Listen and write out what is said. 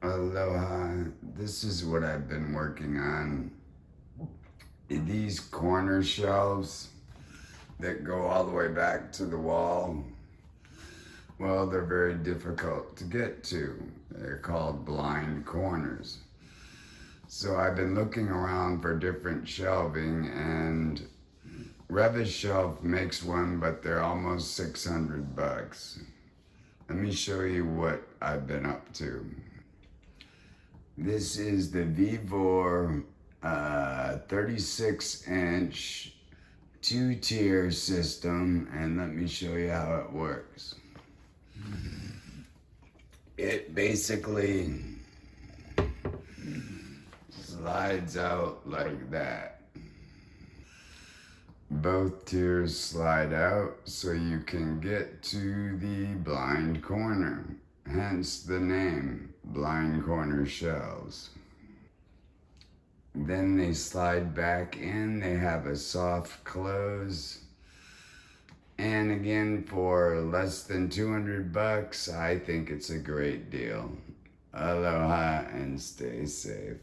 Aloha, this is what I've been working on. These corner shelves that go all the way back to the wall, well, they're very difficult to get to. They're called blind corners. So I've been looking around for different shelving, and Rev-A-Shelf makes one, but they're almost 600 bucks. Let me show you what I've been up to. This is the Vevor 36-inch two-tier system, and let me show you how it works. It basically slides out like that. Both tiers slide out so you can get to the blind corner, hence the name, blind corner shelves. Then they slide back in, they have a soft close. And again, for less than 200 bucks, I think it's a great deal. Aloha and stay safe.